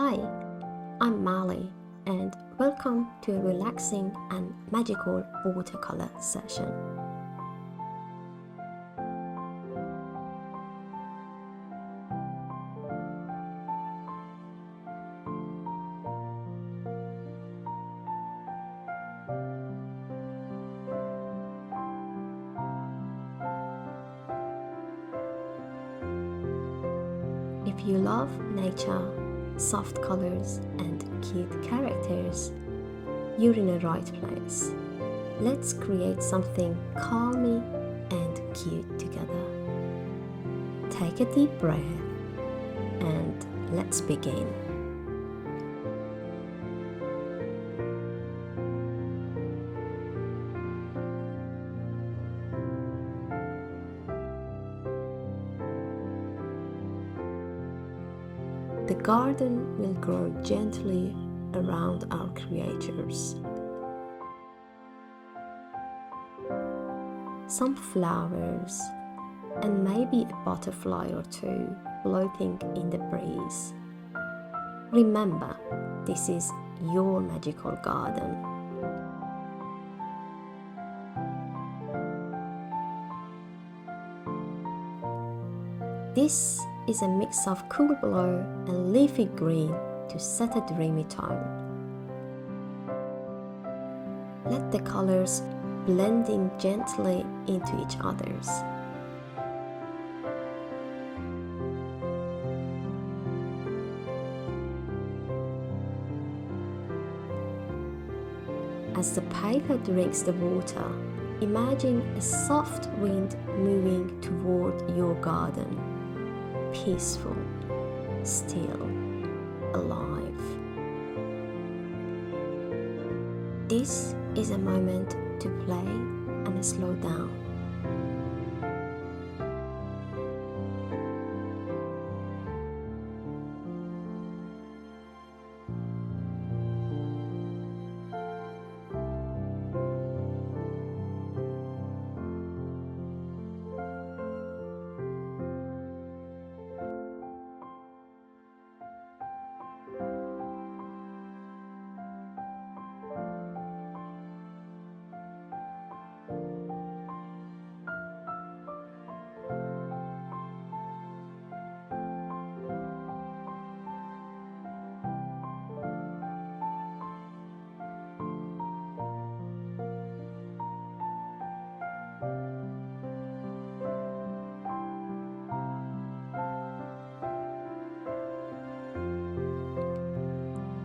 Hi, I'm Mali, and welcome to a relaxing and magical watercolor session. If you love nature, soft colors, and cute characters, you're in the right place. Let's create something calming and cute together. Take a deep breath and let's begin. The garden will grow gently around our creatures. Some flowers and maybe a butterfly or two floating in the breeze. Remember, this is your magical garden. This is a mix of cool blue and leafy green to set a dreamy tone. Let the colors blend in gently into each other's. As the paper drinks the water, imagine a soft wind moving toward your garden. Peaceful, still, alive. This is a moment to play and slow down.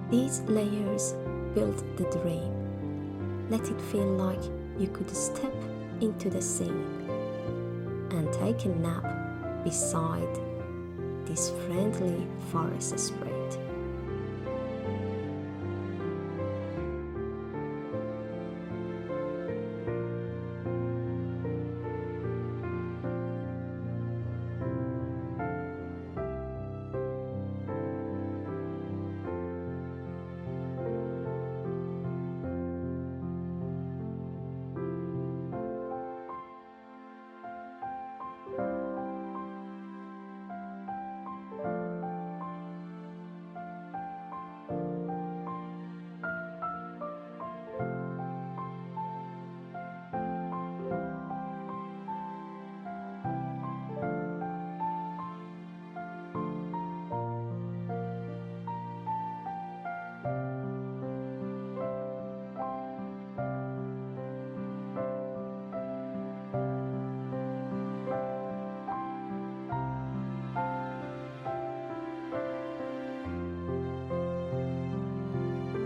These layers build the dream. Let it feel like you could step into the scene and take a nap beside this friendly forest spirit.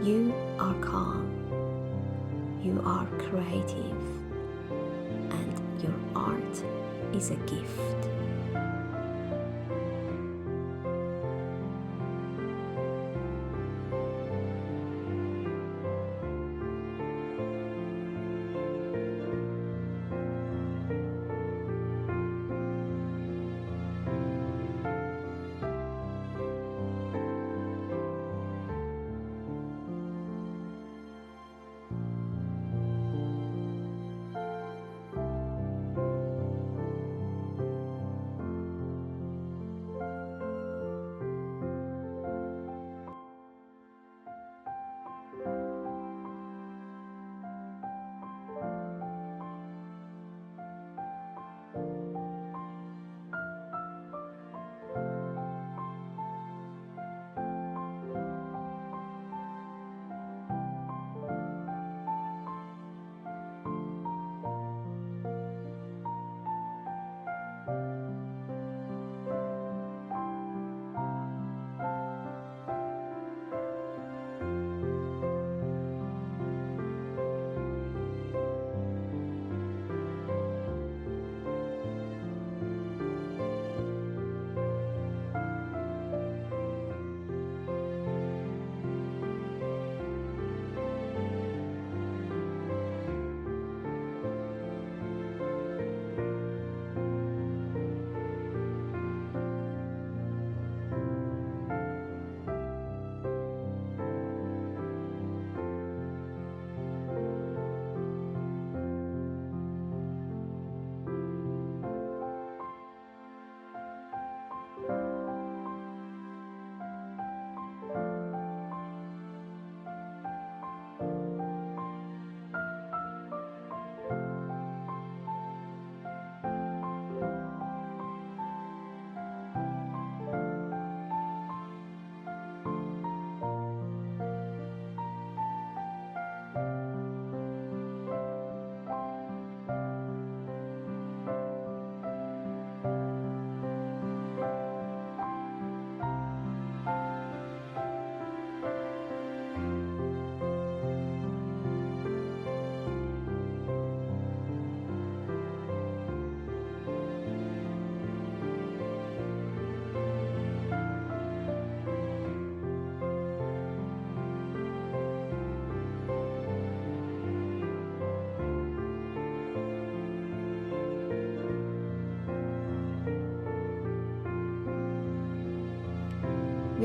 You are calm, you are creative, and your art is a gift.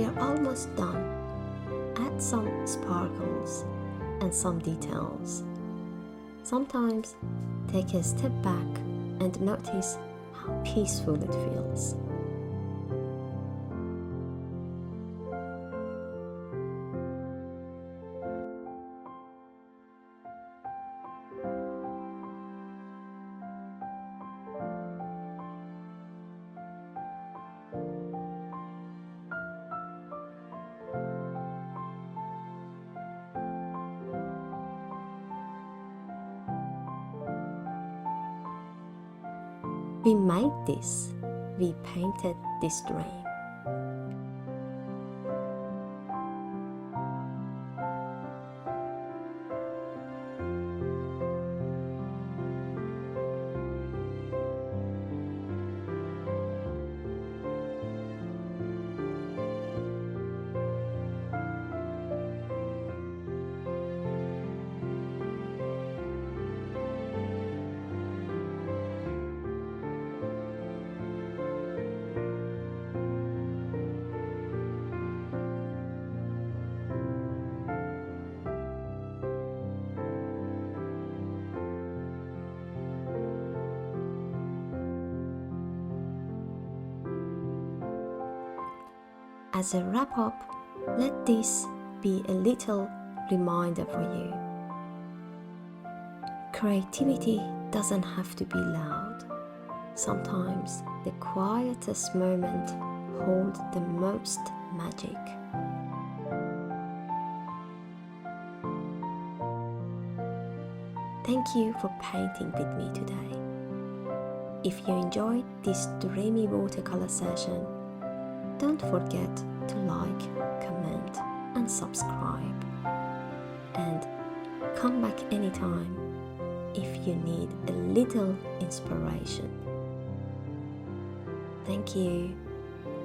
we are almost done. Add some sparkles and some details. Sometimes take a step back and notice how peaceful it feels. We made this. We painted this dream. As a wrap-up, let this be a little reminder for you. Creativity doesn't have to be loud. Sometimes the quietest moment holds the most magic. Thank you for painting with me today. If you enjoyed this dreamy watercolor session, don't forget to like, comment, and subscribe. And come back anytime if you need a little inspiration. Thank you,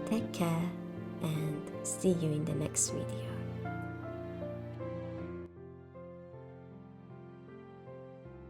take care, and see you in the next video.